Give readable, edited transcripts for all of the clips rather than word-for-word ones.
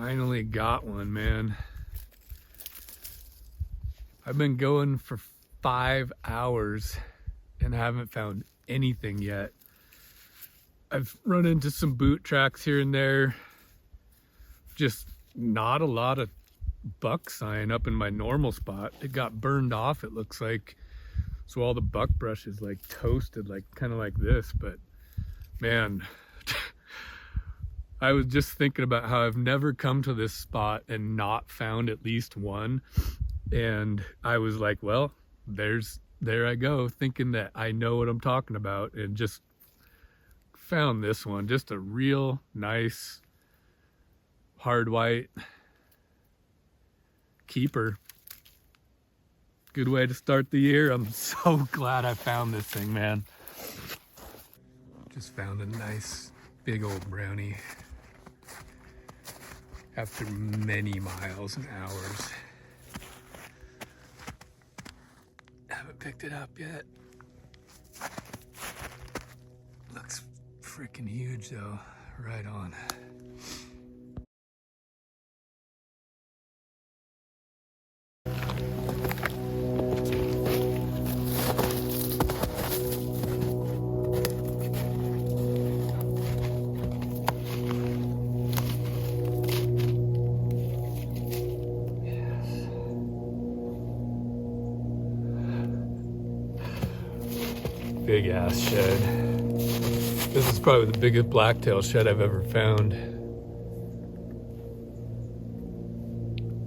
Finally got one, man. I've been going for 5 hours and haven't found anything yet. I've run into some boot tracks here and there. Just not a lot of buck sign up in my normal spot. It got burned off, it looks like. So all the buck brush is like toasted, like kind of like this. But man, I was just thinking about how I've never come to this spot and not found at least one. And I was like, well, there I go, thinking that I know what I'm talking about, and just found this one. Just a real nice hard white keeper. Good way to start the year. I'm so glad I found this thing, man. Just found a nice big old brownie after many miles and hours. Haven't picked it up yet. Looks freaking huge though. Right on. Big ass shed. This is probably the biggest blacktail shed I've ever found.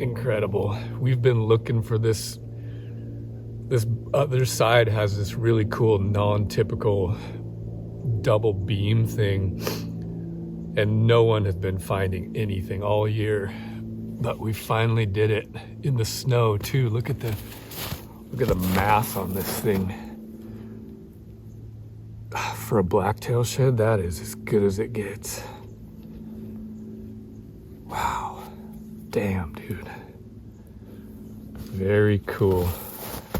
Incredible. We've been looking for this. This other side has this really cool non-typical double beam thing, and no one has been finding anything all year. But we finally did it in the snow too. Look at the mass on this thing. For a blacktail shed, that is as good as it gets. Wow. Damn, dude. Very cool.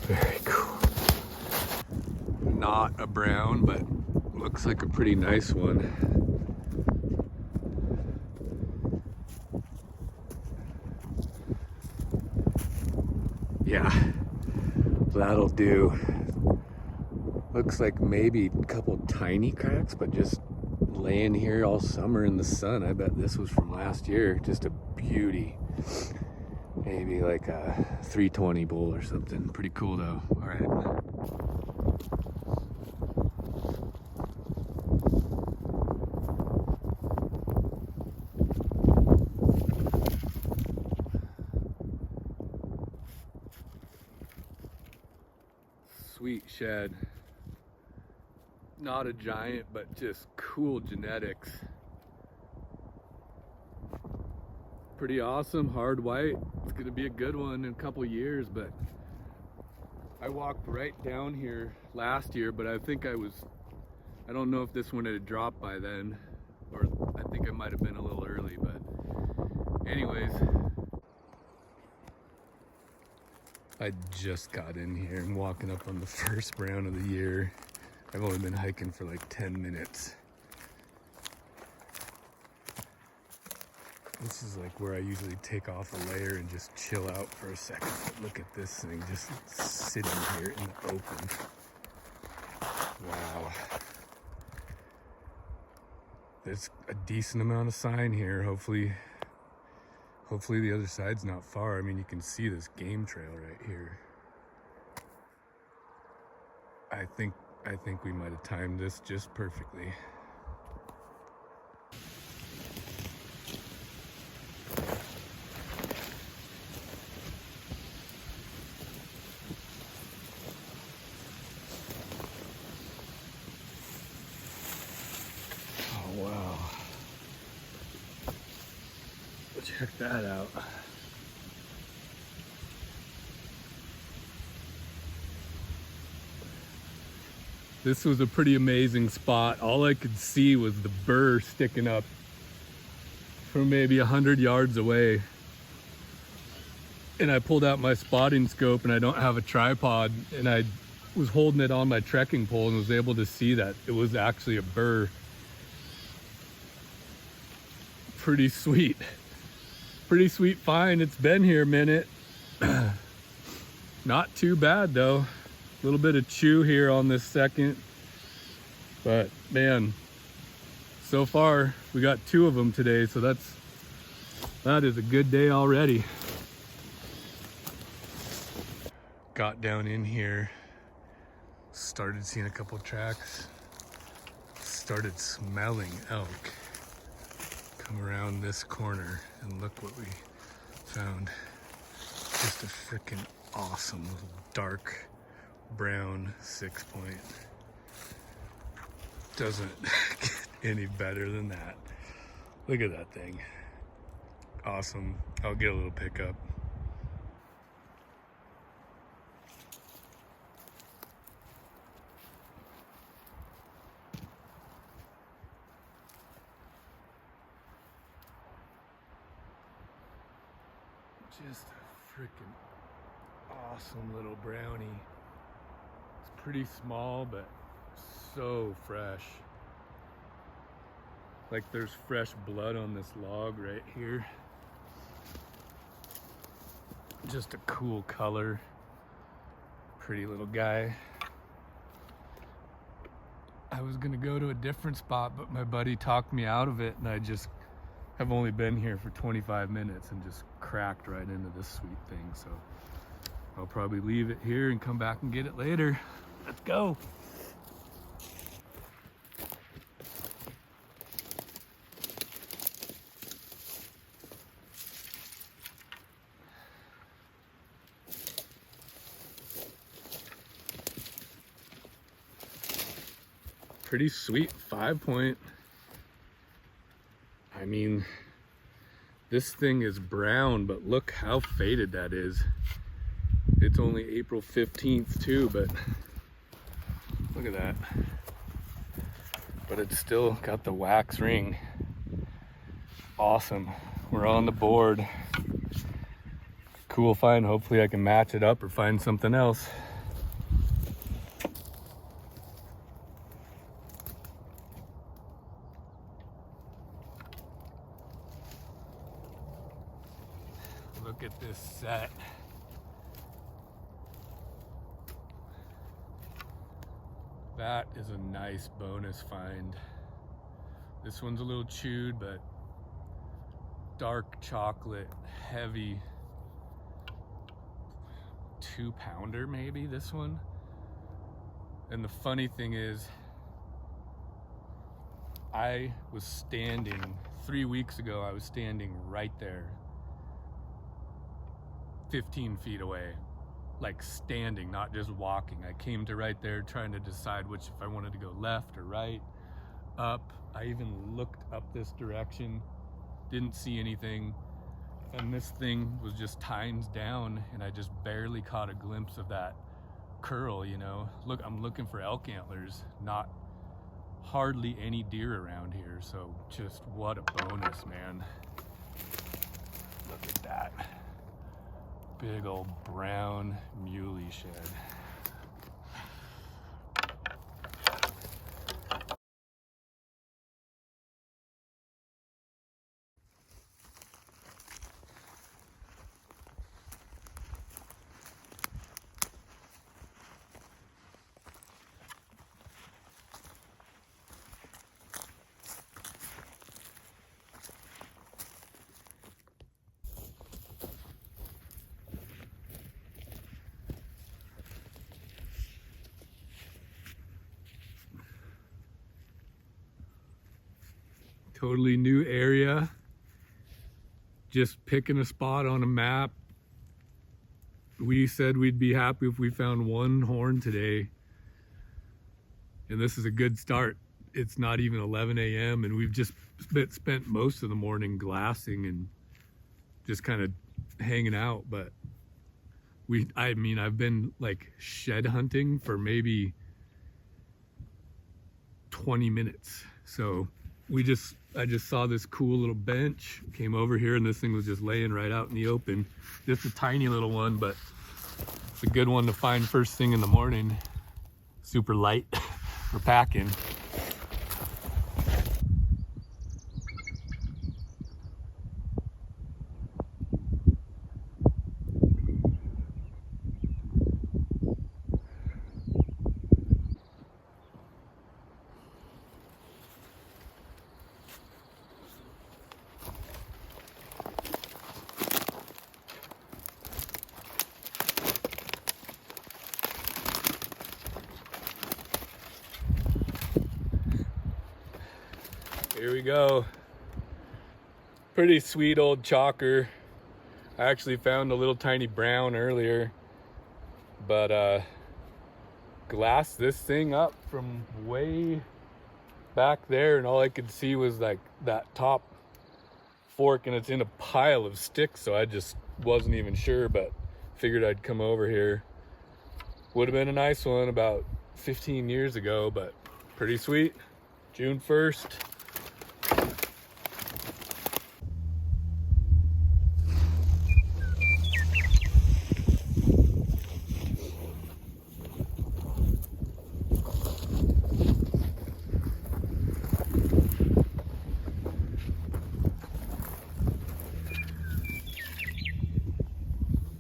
Very cool. Not a brown, but looks like a pretty nice one. Yeah, that'll do. Looks like maybe a couple tiny cracks, but just laying here all summer in the sun. I bet this was from last year. Just a beauty. Maybe like a 320 bull or something. Pretty cool though. All right. Sweet shed. Not a giant, but just cool genetics. Pretty awesome, hard white. It's gonna be a good one in a couple years, but I walked right down here last year, but I don't know if this one had dropped by then, or I think I might have been a little early, but anyways. I just got in here. I'm walking up on the first brown of the year. I've only been hiking for like 10 minutes. This is like where I usually take off a layer and just chill out for a second. But look at this thing just sitting here in the open. Wow. There's a decent amount of sign here. Hopefully the other side's not far. I mean, you can see this game trail right here. I think we might have timed this just perfectly. Oh, wow. Check that out. This was a pretty amazing spot. All I could see was the burr sticking up from maybe 100 yards away. And I pulled out my spotting scope, and I don't have a tripod, and I was holding it on my trekking pole and was able to see that it was actually a burr. Pretty sweet. Pretty sweet find. It's been here a minute. Not too bad though. A little bit of chew here on this second. But man, so far we got 2 of them today, so that is a good day already. Got down in here, started seeing a couple tracks, started smelling elk. Come around this corner and look what we found. Just a freaking awesome little dark brown 6-point. Doesn't get any better than that. Look at that thing. Awesome. I'll get a little pickup. Just a freaking awesome little brownie. It's pretty small, but so fresh. Like there's fresh blood on this log right here. Just a cool color. Pretty little guy. I was gonna go to a different spot, but my buddy talked me out of it, and I just have only been here for 25 minutes and just cracked right into this sweet thing. So I'll probably leave it here and come back and get it later. Let's go. Pretty sweet 5-point. I mean, this thing is brown, but look how faded that is. It's only April 15th too, but look at that. But it's still got the wax ring. Awesome. We're on the board. Cool find. Hopefully I can match it up or find something else. Look at this set. That is a nice bonus find. This one's a little chewed, but dark chocolate, heavy 2-pounder maybe, this one. And the funny thing is, I was standing 3 weeks ago, I was standing right there, 15 feet away, like standing, not just walking. I came to right there trying to decide if I wanted to go left or right, up. I even looked up this direction, didn't see anything, and this thing was just tines down, and I just barely caught a glimpse of that curl, you know. Look, I'm looking for elk antlers, not hardly any deer around here, so just what a bonus, man. Look at that. Big old brown muley shed. Totally new area. Just picking a spot on a map. We said we'd be happy if we found 1 horn today. And this is a good start. It's not even 11 a.m. and we've just spent most of the morning glassing and just kind of hanging out. But I mean, I've been like shed hunting for maybe 20 minutes. So I just saw this cool little bench, came over here, and this thing was just laying right out in the open. Just a tiny little one, but it's a good one to find first thing in the morning. Super light for packing. Here we go. Pretty sweet old chalker. I actually found a little tiny brown earlier, but glassed this thing up from way back there, and all I could see was like that top fork, and it's in a pile of sticks, so I just wasn't even sure, but figured I'd come over here. Would have been a nice one about 15 years ago, but pretty sweet. June 1st.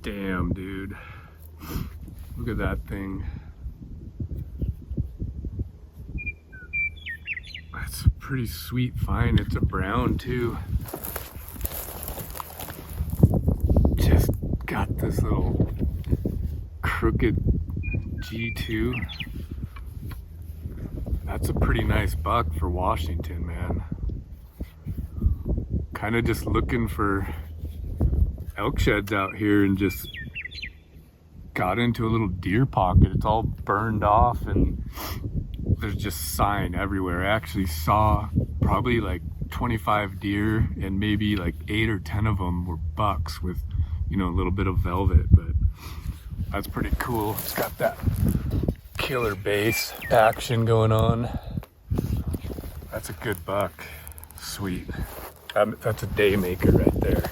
Damn, dude. Look at that thing. That's a pretty sweet find. It's a brown too. Just got this little crooked G2. That's a pretty nice buck for Washington, man. Kind of just looking for elk sheds out here and just got into a little deer pocket. It's all burned off and there's just sign everywhere. I actually saw probably like 25 deer, and maybe like 8 or 10 of them were bucks with, you know, a little bit of velvet, but that's pretty cool. It's got that killer bass action going on. That's a good buck. Sweet. That's a day maker right there.